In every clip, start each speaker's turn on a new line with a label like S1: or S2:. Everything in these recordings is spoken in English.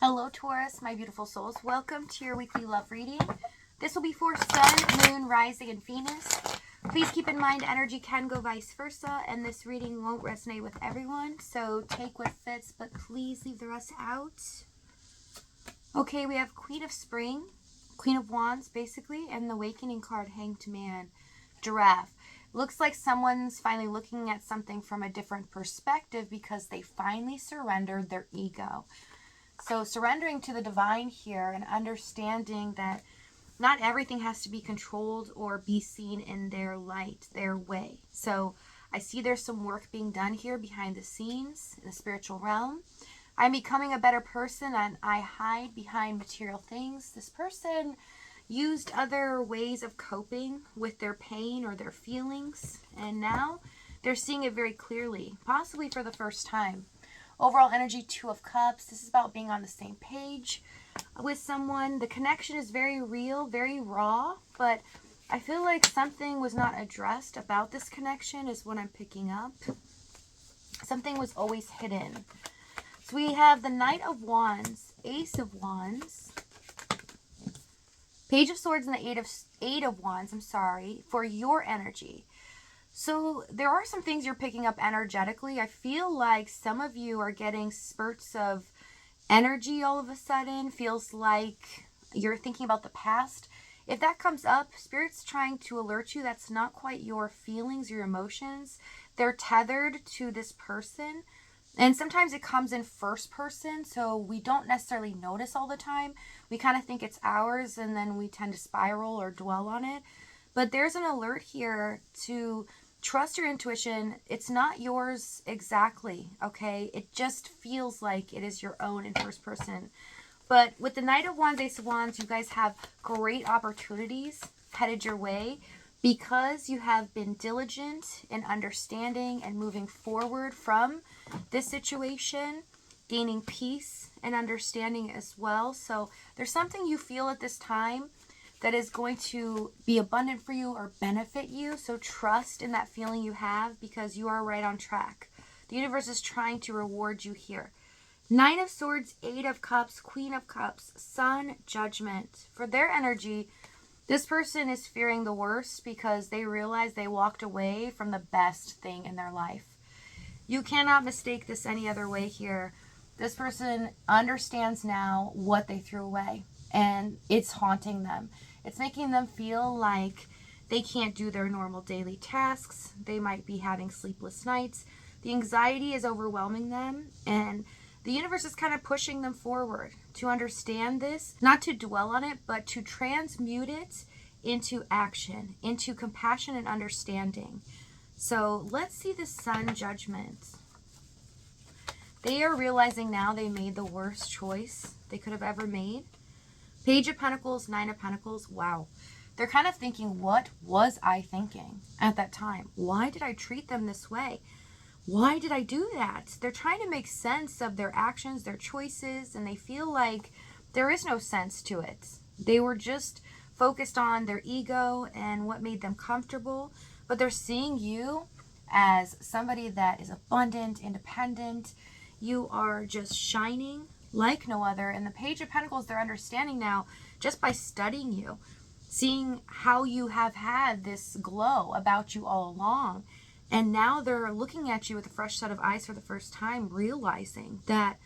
S1: Hello Taurus, my beautiful souls. Welcome to your weekly love reading. This will be for Sun, Moon, Rising, and Venus. Please keep in mind energy can go vice versa, and this reading won't resonate with everyone, so take what fits, but please leave the rest out. Okay, we have Queen of Spring, Queen of Wands, basically, and the Awakening card, Hanged Man, Giraffe. Looks like someone's finally looking at something from a different perspective because they finally surrendered their ego. So surrendering to the divine here and understanding that not everything has to be controlled or be seen in their light, their way. So I see there's some work being done here behind the scenes in the spiritual realm. I'm becoming a better person and I hide behind material things. This person used other ways of coping with their pain or their feelings, and now they're seeing it very clearly, possibly for the first time. Overall energy, Two of Cups. This is about being on the same page with someone. The connection is very real, very raw, but I feel like something was not addressed about this connection is what I'm picking up. Something was always hidden. So we have the Knight of Wands, Ace of Wands, Page of Swords, and the Eight of Wands, for your energy. So there are some things you're picking up energetically. I feel like some of you are getting spurts of energy all of a sudden. Feels like you're thinking about the past. If that comes up, Spirit's trying to alert you that's not quite your feelings, your emotions. They're tethered to this person. And sometimes it comes in first person, so we don't necessarily notice all the time. We kind of think it's ours, and then we tend to spiral or dwell on it. But there's an alert here to trust your intuition. It's not yours exactly, okay? It just feels like it is your own in first person. But with the Knight of Wands, Ace of Wands, you guys have great opportunities headed your way because you have been diligent in understanding and moving forward from this situation, gaining peace and understanding as well. So there's something you feel at this time that is going to be abundant for you or benefit you. So trust in that feeling you have because you are right on track. The universe is trying to reward you here. Nine of Swords, Eight of Cups, Queen of Cups, Sun, Judgment. For their energy, this person is fearing the worst because they realize they walked away from the best thing in their life. You cannot mistake this any other way here. This person understands now what they threw away, and it's haunting them. It's making them feel like they can't do their normal daily tasks. They might be having sleepless nights. The anxiety is overwhelming them, and the universe is kind of pushing them forward to understand this, not to dwell on it, but to transmute it into action, into compassion and understanding. So let's see the Sun, Judgment. They are realizing now they made the worst choice they could have ever made. Page of Pentacles, Nine of Pentacles. Wow. They're kind of thinking, what was I thinking at that time? Why did I treat them this way? Why did I do that? They're trying to make sense of their actions, their choices, and they feel like there is no sense to it. They were just focused on their ego and what made them comfortable, but they're seeing you as somebody that is abundant, independent. You are just shining like no other. And the Page of Pentacles, they're understanding now just by studying you, seeing how you have had this glow about you all along. And now they're looking at you with a fresh set of eyes for the first time, realizing that,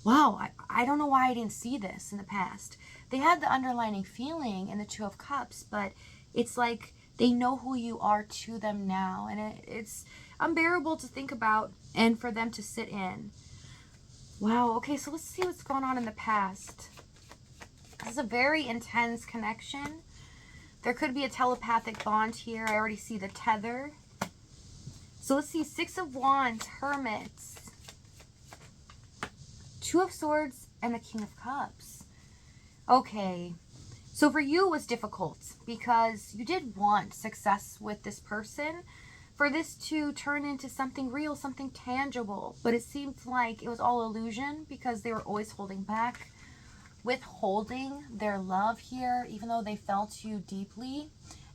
S1: wow, I don't know why I didn't see this in the past. They had the underlining feeling in the Two of Cups, but it's like they know who you are to them now. And it's unbearable to think about and for them to sit in. Wow, okay, so let's see what's going on in the past. This is a very intense connection. There could be a telepathic bond here. I already see the tether. So let's see, Six of Wands, Hermits, Two of Swords, and the King of Cups. Okay, so for you it was difficult because you did want success with this person, for this to turn into something real, something tangible. But it seemed like it was all illusion because they were always holding back, withholding their love here, even though they felt you deeply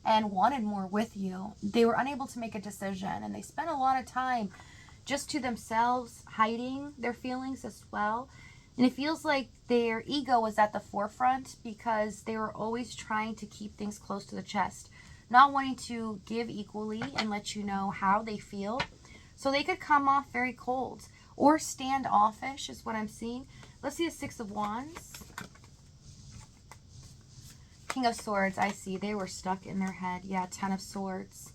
S1: and wanted more with you. They were unable to make a decision, and they spent a lot of time just to themselves, hiding their feelings as well. And it feels like their ego was at the forefront because they were always trying to keep things close to the chest, not wanting to give equally and let you know how they feel. So they could come off very cold or standoffish is what I'm seeing. Let's see the Six of Wands. King of Swords, I see. They were stuck in their head. Yeah, Ten of Swords.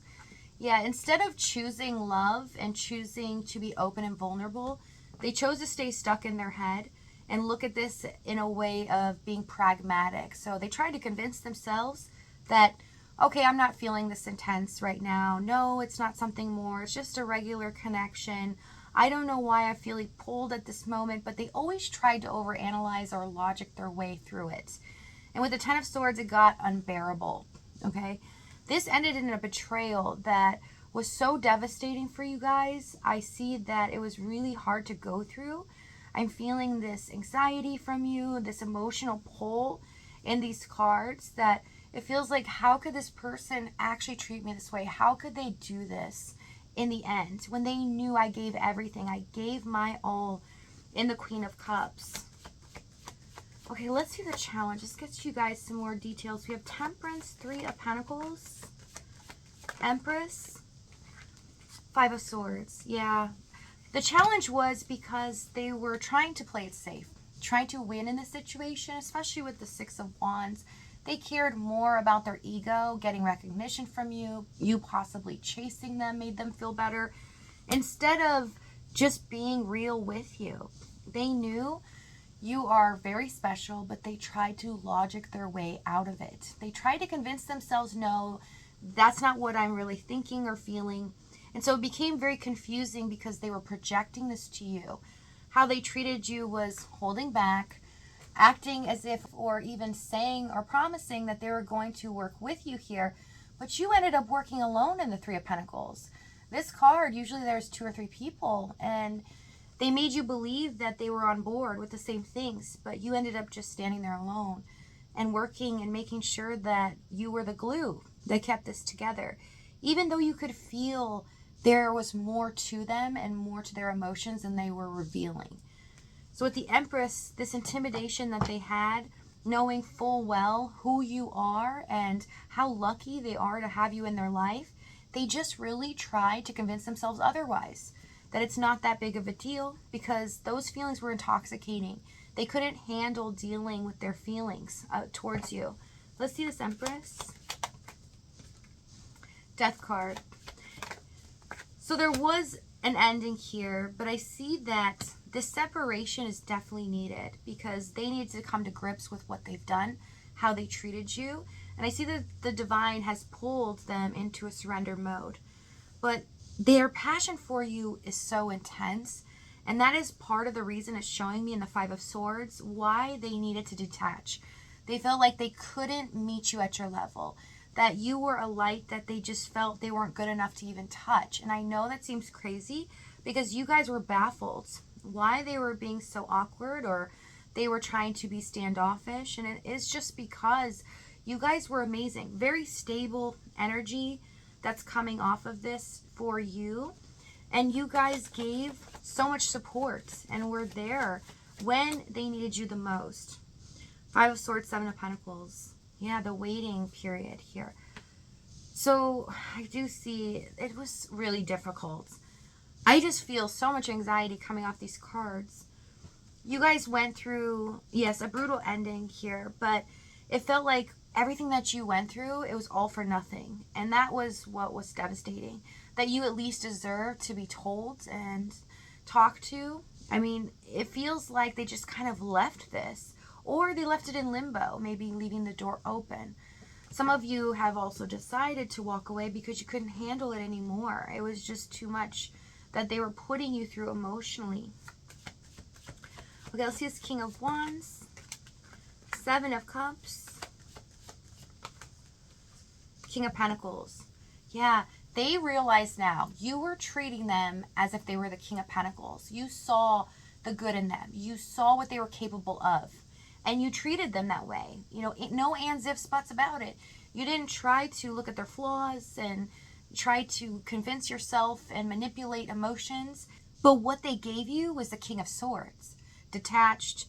S1: Yeah, instead of choosing love and choosing to be open and vulnerable, they chose to stay stuck in their head and look at this in a way of being pragmatic. So they tried to convince themselves that, okay, I'm not feeling this intense right now. No, it's not something more. It's just a regular connection. I don't know why I feel pulled at this moment, but they always tried to overanalyze or logic their way through it. And with the Ten of Swords, it got unbearable, okay? This ended in a betrayal that was so devastating for you guys. I see that it was really hard to go through. I'm feeling this anxiety from you, this emotional pull in these cards that it feels like, how could this person actually treat me this way? How could they do this in the end when they knew I gave everything? I gave my all in the Queen of Cups. Okay, let's see the challenge. Let's get you guys some more details. We have Temperance, Three of Pentacles, Empress, Five of Swords. Yeah. The challenge was because they were trying to play it safe, trying to win in the situation, especially with the Six of Wands. They cared more about their ego, getting recognition from you, you possibly chasing them made them feel better, instead of just being real with you. They knew you are very special, but they tried to logic their way out of it. They tried to convince themselves, no, that's not what I'm really thinking or feeling. And so it became very confusing because they were projecting this to you. How they treated you was holding back, acting as if, or even saying or promising that they were going to work with you here, but you ended up working alone in the Three of Pentacles. This card, usually there's 2 or 3 people, and they made you believe that they were on board with the same things, but you ended up just standing there alone and working and making sure that you were the glue that kept this together. Even though you could feel there was more to them and more to their emotions than they were revealing. So with the Empress, this intimidation that they had, knowing full well who you are and how lucky they are to have you in their life, they just really tried to convince themselves otherwise, that it's not that big of a deal because those feelings were intoxicating. They couldn't handle dealing with their feelings towards you. Let's see this Empress. Death card. So there was an ending here, but I see that this separation is definitely needed because they need to come to grips with what they've done, how they treated you. And I see that the divine has pulled them into a surrender mode. But their passion for you is so intense. And that is part of the reason it's showing me in the Five of Swords why they needed to detach. They felt like they couldn't meet you at your level, that you were a light that they just felt they weren't good enough to even touch. And I know that seems crazy because you guys were baffled why they were being so awkward or they were trying to be standoffish. And it is just because you guys were amazing. Very stable energy that's coming off of this for you. And you guys gave so much support and were there when they needed you the most. Five of Swords, Seven of Pentacles. Yeah, the waiting period here. So I do see it was really difficult. I just feel so much anxiety coming off these cards. You guys went through, yes, a brutal ending here, but it felt like everything that you went through, it was all for nothing. And that was what was devastating. That you at least deserve to be told and talked to. I mean, it feels like they just kind of left this. Or they left it in limbo, maybe leaving the door open. Some of you have also decided to walk away because you couldn't handle it anymore. It was just too much that they were putting you through emotionally. Okay, let's see this King of Wands, Seven of Cups, King of Pentacles. Yeah, they realize now you were treating them as if they were the King of Pentacles. You saw the good in them. You saw what they were capable of. And you treated them that way. You know, no ands, ifs, buts about it. You didn't try to look at their flaws and try to convince yourself and manipulate emotions. But what they gave you was the King of Swords. Detached,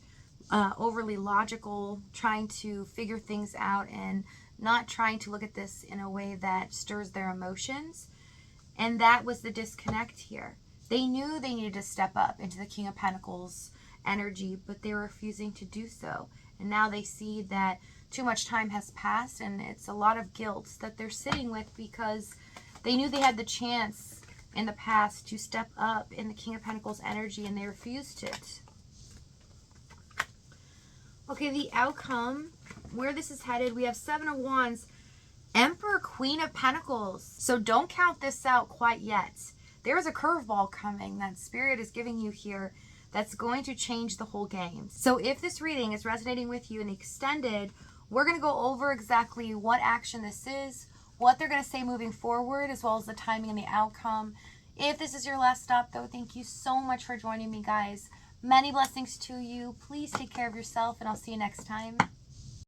S1: overly logical, trying to figure things out and not trying to look at this in a way that stirs their emotions. And that was the disconnect here. They knew they needed to step up into the King of Pentacles energy, but they were refusing to do so. And now they see that too much time has passed, and it's a lot of guilt that they're sitting with because they knew they had the chance in the past to step up in the King of Pentacles energy, and they refused it. Okay, the outcome, where this is headed, we have Seven of Wands, Emperor, Queen of Pentacles. So don't count this out quite yet. There's a curveball coming that Spirit is giving you here that's going to change the whole game. So if this reading is resonating with you and extended, we're going to go over exactly what action this is, what they're going to say moving forward, as well as the timing and the outcome. If this is your last stop, though, thank you so much for joining me, guys. Many blessings to you. Please take care of yourself, and I'll see you next time.